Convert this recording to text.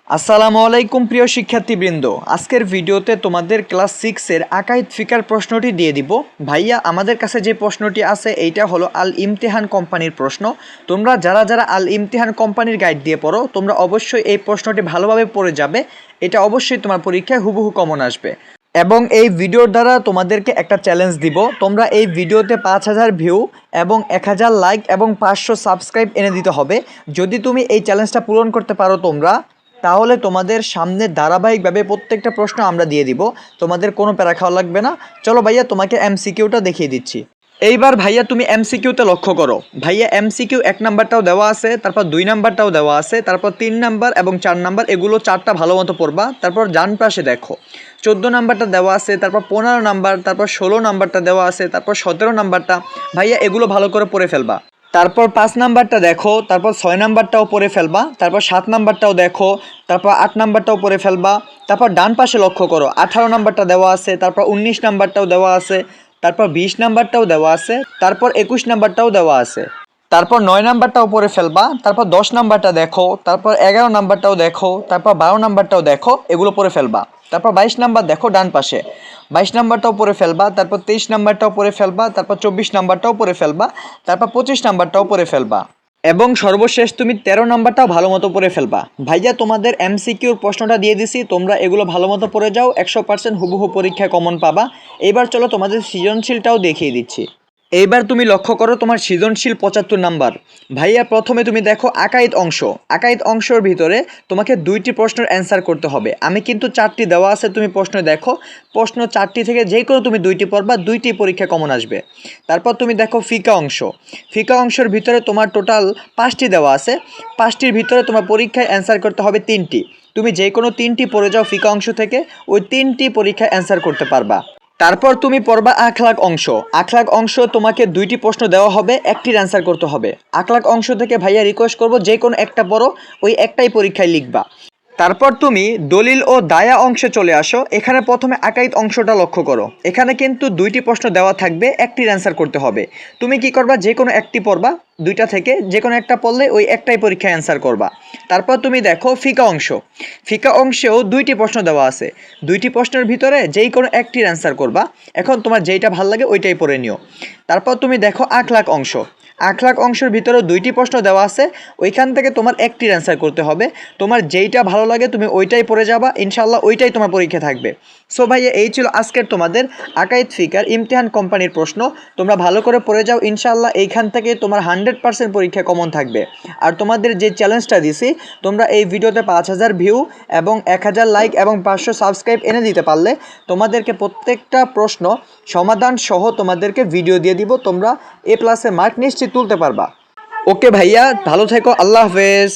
আসসালামু আলাইকুম প্রিয় শিক্ষার্থীবৃন্দ, আজকের ভিডিওতে তোমাদের ক্লাস 6-এর আকাইদ ফিকার প্রশ্নটি দিয়ে দিব। ভাইয়া, আমাদের কাছে যে প্রশ্নটি আছে এইটা হলো আল ইমতিহান কোম্পানির প্রশ্ন। তোমরা যারা যারা আল ইমতিহান কোম্পানির গাইড দিয়ে পড়ো, তোমরা অবশ্যই এই প্রশ্নটি ভালোভাবে পড়ে যাবে। এটা অবশ্যই তোমার পরীক্ষায় হুবহু কমন আসবে। এবং এই ভিডিওর দ্বারা তোমাদেরকে একটা চ্যালেঞ্জ দিব। তোমরা এই ভিডিওতে 5000 ভিউ এবং 1000 লাইক এবং 500 সাবস্ক্রাইব এনে দিতে হবে। যদি তুমি এই চ্যালেঞ্জটা পূরণ করতে পারো তাহলে তোমাদের সামনে ধারাবাহিকভাবে প্রত্যেকটা প্রশ্ন আমরা দিয়ে দিব। তোমাদের কোনো প্যারা খাওয়া লাগবে না। চলো ভাইয়া, তোমাকে এমসিকিউটা দেখিয়ে দিচ্ছি। এইবার ভাইয়া তুমি এমসিকিউতে লক্ষ্য করো। ভাইয়া এমসিকিউ 1 নাম্বারটাও দেওয়া আছে, তারপর 2 নাম্বারটাও দেওয়া আছে, তারপর 3 নাম্বার এবং 4 নাম্বার, এগুলো 4টা ভালো মতো পড়বা। তারপর ডান পাশে দেখো 14 নাম্বারটা দেওয়া আছে, তারপর 15 নাম্বার, তারপর 16 নাম্বারটা দেওয়া আছে, তারপর 17 নাম্বারটা। ভাইয়া এগুলো ভালো করে পড়ে ফেলবা। তারপর 5 নাম্বারটা দেখো, তারপর 6 নাম্বারটাও পড়ে ফেলবা, তারপর 7 নাম্বারটাও দেখো, তারপর 8 নাম্বারটাও পড়ে ফেলবা। তারপর ডান পাশে লক্ষ্য করো 18 নাম্বারটা দেওয়া আছে, তারপর 19 নাম্বারটাও দেওয়া আছে, তারপর 20 নাম্বারটাও দেওয়া আছে, তারপর 21 নাম্বারটাও দেওয়া আছে। তারপর 9 নাম্বারটাও পড়ে ফেলবা, তারপর 10 নাম্বারটা দেখো, তারপর 11 নাম্বারটাও দেখো, তারপর 12 নাম্বারটাও দেখো, এগুলো পড়ে ফেলবা। তারপর 22 নাম্বার দেখো ডান পাশে, 22 নাম্বারটাও পড়ে ফেলবা, তারপর 23 নাম্বারটাও পড়ে ফেলবা, তারপর 24 নাম্বারটাও পড়ে ফেলবা, তারপর 25 নাম্বারটাও পড়ে ফেলবা এবং সর্বশেষ তুমি 13 নাম্বারটাও ভালো মতো পড়ে ফেলবা। ভাইয়া তোমাদের এমসিকিউর প্রশ্নটা দিয়ে দিছি, তোমরা এগুলো ভালো মতো পড়ে যাও, 100% হুবহু পরীক্ষায় কমন পাবা। এবার চলো তোমাদের সৃজনশীলটাও দেখিয়ে দিচ্ছি। এইবার তুমি লক্ষ্য করো তোমার সৃজনশীল 75 নাম্বার। ভাইয়া প্রথমে তুমি দেখো আকাইদ অংশ। আকাইদ অংশের ভিতরে তোমাকে 2টি প্রশ্নের অ্যান্সার করতে হবে। আমি কিন্তু 4টি দেওয়া আছে, তুমি প্রশ্ন দেখো। প্রশ্ন 4টি থেকে যে কোনো তুমি 2টি পড়বা, 2টি পরীক্ষা কমন আসবে। তারপর তুমি দেখো ফিকা অংশ। ফিকা অংশের ভিতরে তোমার টোটাল 5টি দেওয়া আছে। 5টির ভিতরে তোমার পরীক্ষায় অ্যান্সার করতে হবে 3টি। তুমি যে কোনো 3টি পড়ে যাও ফিকা অংশ থেকে, ওই 3টি পরীক্ষায় অ্যান্সার করতে পারবা। তারপর তুমি পড়বা আখলাক অংশ। আখলাক অংশ তোমাকে 2টি প্রশ্ন দেওয়া হবে, একটির অ্যান্সার করতে হবে। আখলাক অংশ থেকে ভাইয়া রিকোয়েস্ট করবো যে কোনো একটা পড়ো, ওই একটাই পরীক্ষায় লিখবা। তারপর তুমি দলিল ও দায়া অংশে চলে আসো। এখানে প্রথমে আকাইদ অংশটা লক্ষ্য করো। এখানে কিন্তু 2টি প্রশ্ন দেওয়া থাকবে, একটির অ্যান্সার করতে হবে। তুমি কি করবা, যে কোনো একটি পড়বা, 2টা থেকে যে কোনো একটা পড়লে ওই একটাই পরীক্ষায় অ্যান্সার করবা। তারপর তুমি দেখো ফিকা অংশ। ফিকা অংশেও 2টি প্রশ্ন দেওয়া আছে। 2টি প্রশ্নের ভিতরে যেই কোনো একটির অ্যান্সার করবা। এখন তোমার যেইটা ভালো লাগে ওইটাই পড়ে নিও। তারপর তুমি দেখো আখলাক অংশ। আখলাক অংশের ভিতরেও 2টি প্রশ্ন দেওয়া আছে, ওইখান থেকে তোমার একটির অ্যান্সার করতে হবে। তোমার যেইটা ভালো লাগে তুমি ওইটাই পড়ে যাবা, ইনশাল্লাহ ওইটাই তোমার পরীক্ষা থাকবে। সো ভাইয়া এই ছিল আজকের তোমাদের আকাইদ ফিকার ইমতিহান কোম্পানির প্রশ্ন। তোমরা ভালো করে পড়ে যাও, ইনশাল্লাহ এইখান থেকে তোমার 100% পরীক্ষা কমন থাকবে। আর তোমাদের যে চ্যালেঞ্জটা দিছি, তোমরা এই ভিডিওতে 5000 ভিউ এবং 1000 লাইক এবং 500 সাবস্ক্রাইব এনে দিতে পারলে তোমাদেরকে প্রত্যেকটা প্রশ্ন সমাধান সহ তোমাদেরকে ভিডিও দিয়ে দিব। তোমরা A+ মার্ক নিশ্চিত তুলতে পারবা। ওকে ভাইয়া, ভালো থেকো, আল্লাহ হাফেজ।